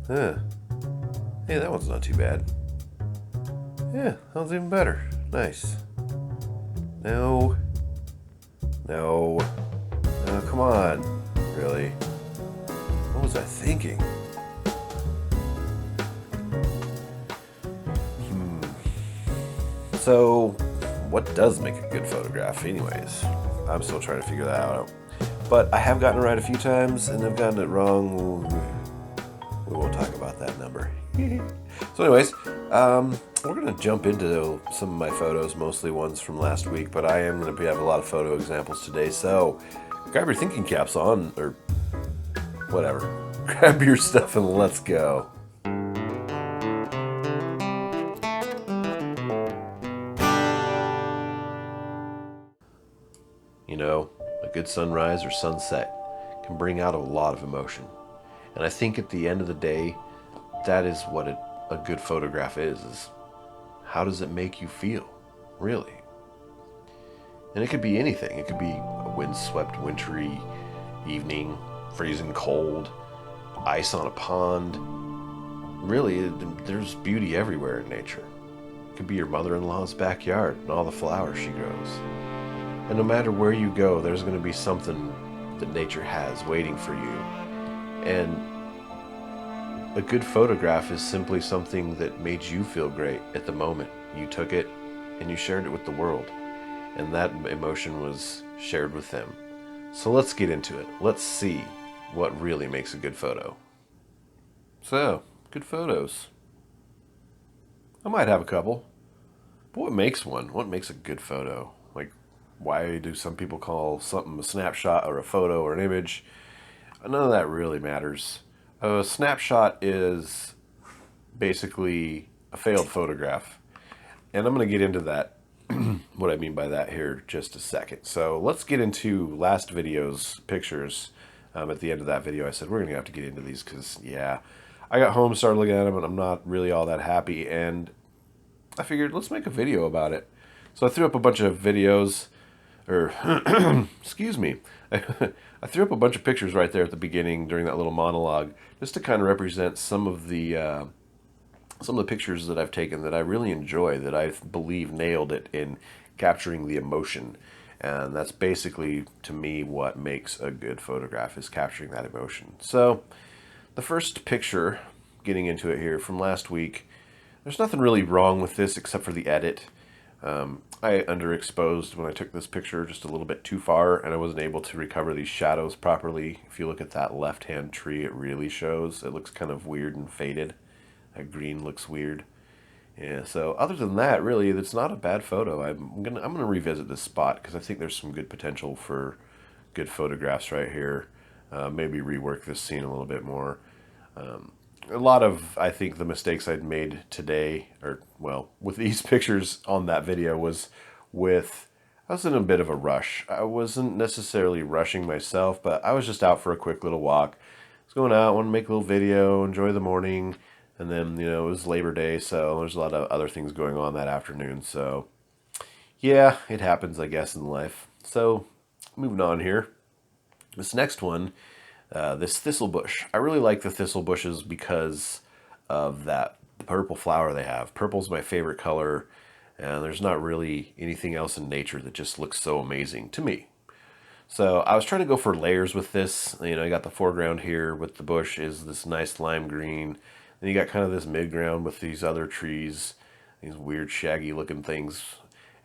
Huh. Hey, that one's not too bad. Yeah, that one's even better. Nice. No. No. No, come on. Really? What was I thinking? So, what does make a good photograph, anyways? I'm still trying to figure that out. But I have gotten it right a few times, and I've gotten it wrong. We won't talk about that number. So, anyways, we're going to jump into some of my photos, mostly ones from last week, but I am going to have a lot of photo examples today. So, grab your thinking caps on, or whatever. Grab your stuff and let's go. You know, a good sunrise or sunset can bring out a lot of emotion. And I think at the end of the day, that is what a good photograph is how does it make you feel, really? And it could be anything. It could be a windswept, wintry evening, freezing cold, ice on a pond. Really, there's beauty everywhere in nature. It could be your mother-in-law's backyard and all the flowers she grows. And no matter where you go, there's going to be something that nature has waiting for you. And a good photograph is simply something that made you feel great at the moment. You took it and you shared it with the world. And that emotion was shared with them. So let's get into it. Let's see what really makes a good photo. So, good photos. I might have a couple. But what makes one? What makes a good photo? Like, why do some people call something a snapshot or a photo or an image? None of that really matters. A snapshot is basically a failed photograph. And I'm going to get into that, what I mean by that here just a second. So let's get into last video's pictures. At the end of that video, I said we're going to have to get into these because, yeah, I got home, started looking at them, and I'm not really all that happy. And I figured, let's make a video about it. So I threw up a bunch of videos, or, excuse me, I threw up a bunch of pictures right there at the beginning during that little monologue, just to kind of represent some of the pictures that I've taken that I really enjoy, that I believe nailed it in capturing the emotion. And that's basically, to me, what makes a good photograph, is capturing that emotion. So, the first picture, getting into it here, from last week, there's nothing really wrong with this except for the edit. I underexposed when I took this picture just a little bit too far, and I wasn't able to recover these shadows properly. If you look at that left-hand tree, it really shows. It looks kind of weird and faded. That green looks weird. Yeah, so other than that, really, it's not a bad photo. I'm gonna revisit this spot because I think there's some good potential for good photographs right here. Maybe rework this scene a little bit more. A lot of, I think, the mistakes I'd made today, or, well, with these pictures on that video, was with, I was in a bit of a rush. I wasn't necessarily rushing myself, but I was just out for a quick little walk. I was going out, wanted to make a little video, enjoy the morning, and then, it was Labor Day, so there's a lot of other things going on that afternoon, so, yeah, it happens, I guess, in life. So, moving on here. This next one, this thistle bush. I really like the thistle bushes because of that purple flower they have. Purple's my favorite color, and there's not really anything else in nature that just looks so amazing to me. So I was trying to go for layers with this. I got the foreground here with the bush is this nice lime green. Then you got kind of this midground with these other trees, these weird shaggy looking things.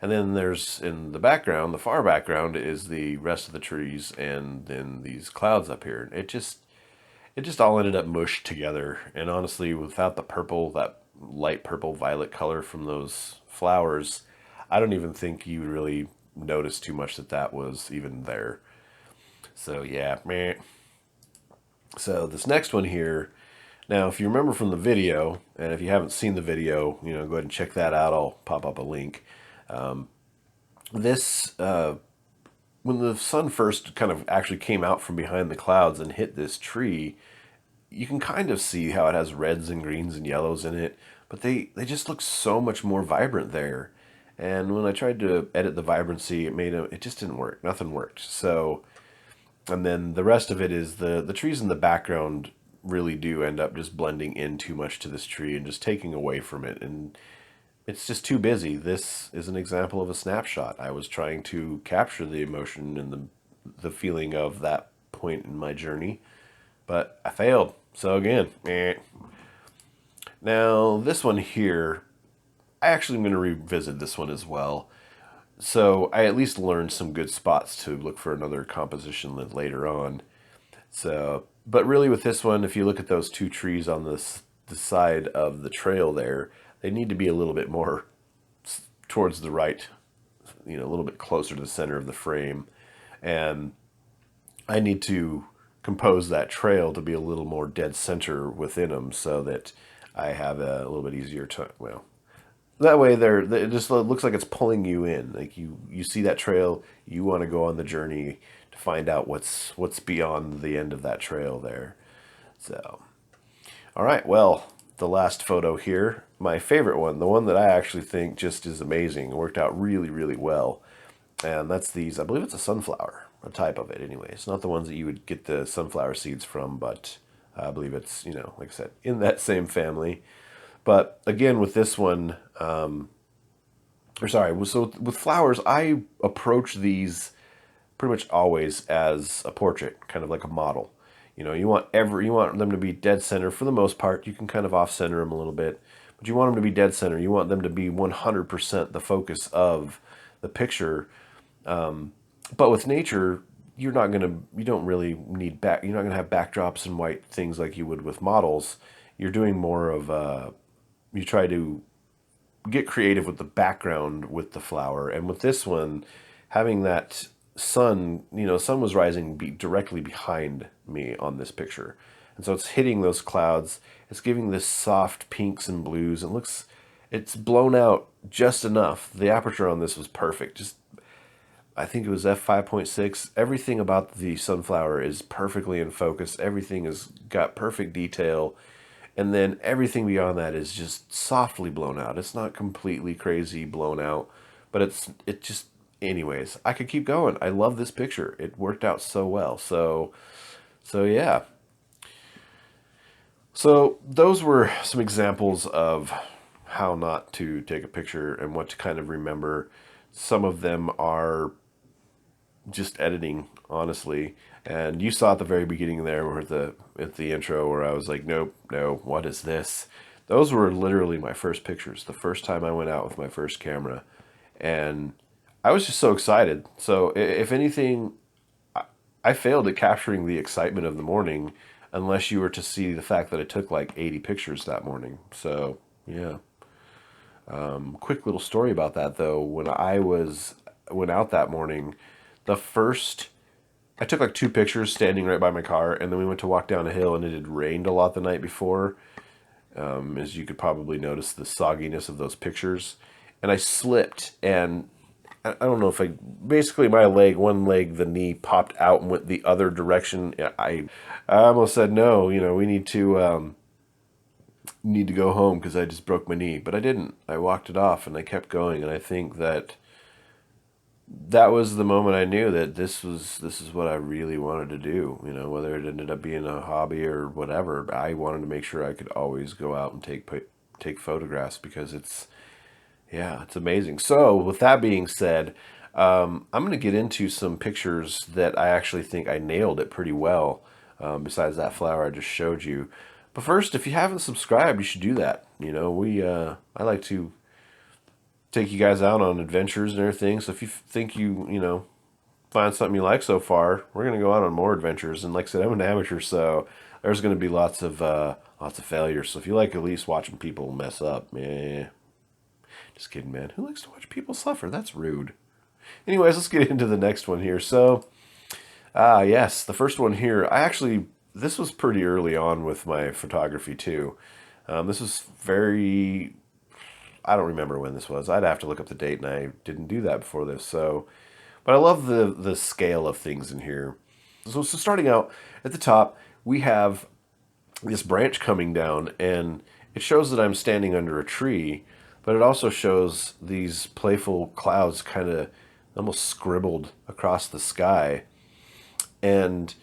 And then there's, in the background, the far background, is the rest of the trees, and then these clouds up here. It just all ended up mushed together. And honestly, without the purple, that light purple violet color from those flowers, I don't even think you really notice too much that that was even there. So yeah, meh. So this next one here, now if you remember from the video, and if you haven't seen the video, go ahead and check that out. I'll pop up a link. This when the sun first kind of actually came out from behind the clouds and hit this tree, you can kind of see how it has reds and greens and yellows in it, but they just look so much more vibrant there. And when I tried to edit the vibrancy, it just didn't work. Nothing worked. So, and then the rest of it is the trees in the background really do end up just blending in too much to this tree and just taking away from it. And it's just too busy. This is an example of a snapshot. I was trying to capture the emotion and the feeling of that point in my journey, but I failed. So again, eh. Now this one here, I actually am going to revisit this one as well. So I at least learned some good spots to look for another composition later on. So, but really with this one, if you look at those two trees on the side of the trail there, they need to be a little bit more towards the right, a little bit closer to the center of the frame. And I need to compose that trail to be a little more dead center within them so that I have a little bit easier time. Well, that way it just looks like it's pulling you in. Like you see that trail, you want to go on the journey to find out what's beyond the end of that trail there. So, all right, well, the last photo here, my favorite one, the one that I actually think just is amazing. It worked out really, really well. And that's these, I believe it's a sunflower, a type of it anyway. It's not the ones that you would get the sunflower seeds from, but I believe it's, like I said, in that same family. But again, with this one, so with flowers, I approach these pretty much always as a portrait, kind of like a model. You want them to be dead center for the most part. You can kind of off center them a little bit, but you want them to be dead center. You want them to be 100% the focus of the picture. But with nature, you don't really need you're not gonna have backdrops and white things like you would with models. You're doing more of you try to get creative with the background with the flower. And with this one, having that sun, sun was rising directly behind me on this picture. And so it's hitting those clouds. It's giving this soft pinks and blues. It's blown out just enough. The aperture on this was perfect. I think it was f5.6. Everything about the sunflower is perfectly in focus. Everything has got perfect detail. And then everything beyond that is just softly blown out. It's not completely crazy blown out, but it just, anyways, I could keep going. I love this picture. It worked out so well. So yeah. So those were some examples of how not to take a picture and what to kind of remember. Some of them are just editing, honestly. And you saw at the very beginning there, where at the intro, where I was like, nope, no, what is this? Those were literally my first pictures. The first time I went out with my first camera, and I was just so excited. So if anything, I failed at capturing the excitement of the morning, unless you were to see the fact that I took like 80 pictures that morning. So yeah. Quick little story about that though. When went out that morning, I took like 2 pictures standing right by my car, and then we went to walk down a hill, and it had rained a lot the night before. As you could probably notice the sogginess of those pictures. And I slipped, and I don't know if basically my one leg, the knee popped out and went the other direction. I almost said, no, we need to go home because I just broke my knee, but I didn't. I walked it off and I kept going. And I think that was the moment I knew that this is what I really wanted to do. Whether it ended up being a hobby or whatever, I wanted to make sure I could always go out and take photographs, because it's amazing. So with that being said, I'm going to get into some pictures that I actually think I nailed it pretty well, besides that flower I just showed you. But first, if you haven't subscribed, you should do that. I like to take you guys out on adventures and everything. So if you think you find something you like so far, we're going to go out on more adventures. And like I said, I'm an amateur, so there's going to be lots of failures. So if you like at least watching people mess up, just kidding, man. Who likes to watch people suffer? That's rude. Anyways, let's get into the next one here. So, yes, the first one here, this was pretty early on with my photography too. This was I don't remember when this was. I'd have to look up the date, and I didn't do that before this. So, but I love the scale of things in here. So starting out at the top, we have this branch coming down, and it shows that I'm standing under a tree, but it also shows these playful clouds kind of almost scribbled across the sky. And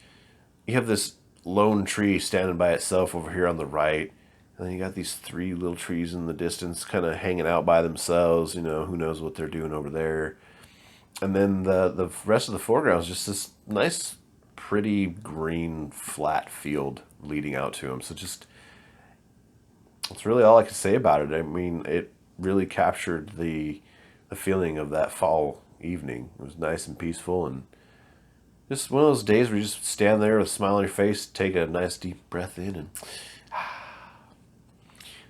you have this lone tree standing by itself over here on the right. And then you got these three little trees in the distance kind of hanging out by themselves. You know, who knows what they're doing over there. And then the rest of the foreground is just this nice, pretty green, flat field leading out to them. So just, that's really all I can say about it. I mean, it really captured the feeling of that fall evening. It was nice and peaceful, and just one of those days where you just stand there with a smile on your face, take a nice deep breath in, and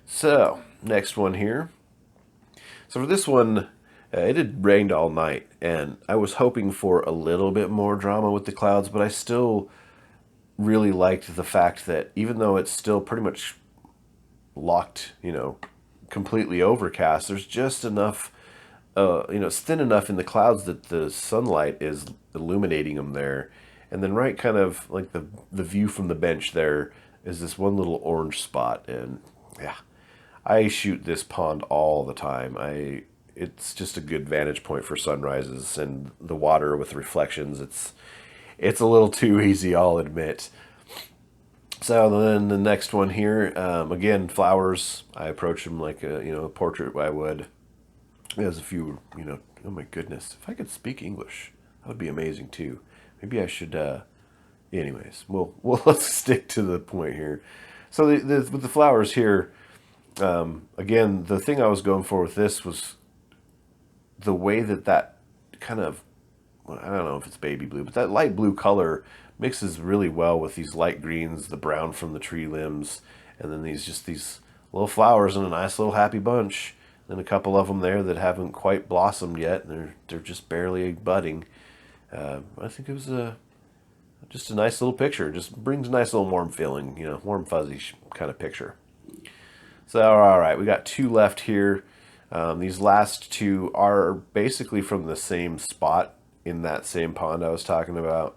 so next one here. So for this one, it had rained all night, and I was hoping for a little bit more drama with the clouds, but I still really liked the fact that even though it's still pretty much locked, you know, completely overcast, there's just enough, you know, it's thin enough in the clouds that the sunlight is illuminating them there. And then right kind of like the view from the bench there is this one little orange spot. And yeah, I shoot this pond all the time. It's just a good vantage point for sunrises, and the water with reflections. It's a little too easy, I'll admit. So then the next one here, again, flowers. I approach them like a portrait I would. There's a few, oh my goodness, if I could speak English, that would be amazing too. Maybe I should, anyways, let's stick to the point here. So with the flowers here, again, the thing I was going for with this was the way that kind of, well, I don't know if it's baby blue, but that light blue color mixes really well with these light greens, the brown from the tree limbs, and then these little flowers in a nice little happy bunch. Then a couple of them there that haven't quite blossomed yet. They're just barely budding. I think it was just a nice little picture. Just brings a nice little warm feeling, warm fuzzy kind of picture. So all right, we got two left here. These last two are basically from the same spot in that same pond I was talking about.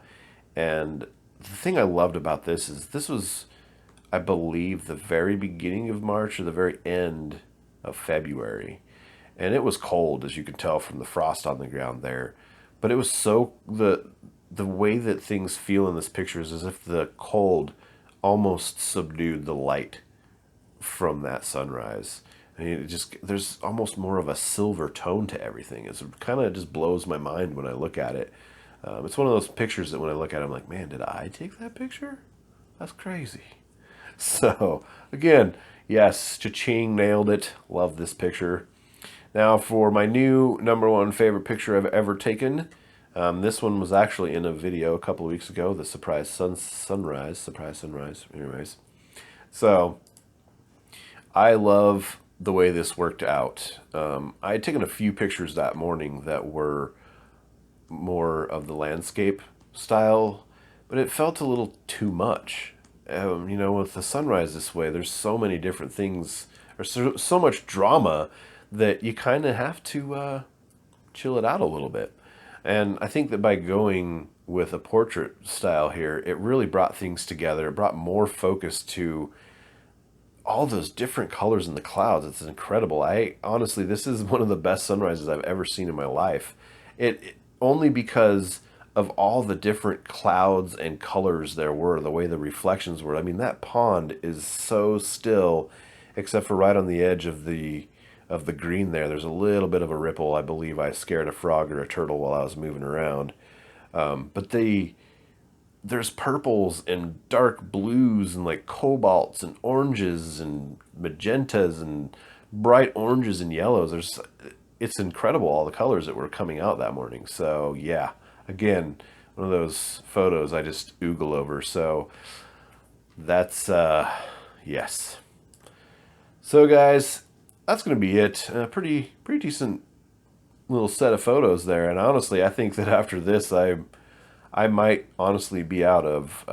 And the thing I loved about this is this was, I believe, the very beginning of March or the very end of February. And it was cold, as you can tell from the frost on the ground there. But it was so, the way that things feel in this picture is as if the cold almost subdued the light from that sunrise. I mean, there's almost more of a silver tone to everything. It kind of just blows my mind when I look at it. It's one of those pictures that when I look at it, I'm like, man, did I take that picture? That's crazy. So, again, yes, cha-ching, nailed it. Love this picture. Now, for my new #1 favorite picture I've ever taken, this one was actually in a video a couple of weeks ago, the surprise sunrise. Anyways, so I love the way this worked out. I had taken a few pictures that morning that were more of the landscape style, but it felt a little too much. With the sunrise this way, there's so many different things, or so much drama that you kind of have to chill it out a little bit. And I think that by going with a portrait style here, it really brought things together. It brought more focus to all those different colors in the clouds. It's incredible. Honestly, this is one of the best sunrises I've ever seen in my life. It only because of all the different clouds and colors there were, the way the reflections were. I mean, that pond is so still, except for right on the edge of the green there. There's a little bit of a ripple. I believe I scared a frog or a turtle while I was moving around. But there's purples and dark blues and like cobalts and oranges and magentas and bright oranges and yellows. It's incredible all the colors that were coming out that morning. So yeah, again, one of those photos I just oogle over. So that's yes. So guys, that's gonna be it. Pretty decent little set of photos there. And honestly, I think that after this, I might honestly be out of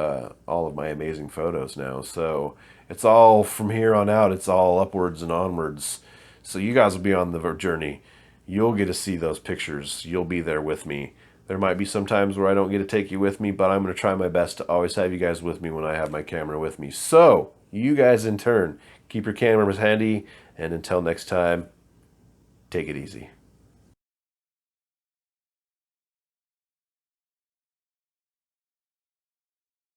all of my amazing photos now. So it's all from here on out. It's all upwards and onwards. So you guys will be on the journey. You'll get to see those pictures. You'll be there with me. There might be some times where I don't get to take you with me, but I'm going to try my best to always have you guys with me when I have my camera with me. So you guys in turn, keep your cameras handy. And until next time, take it easy.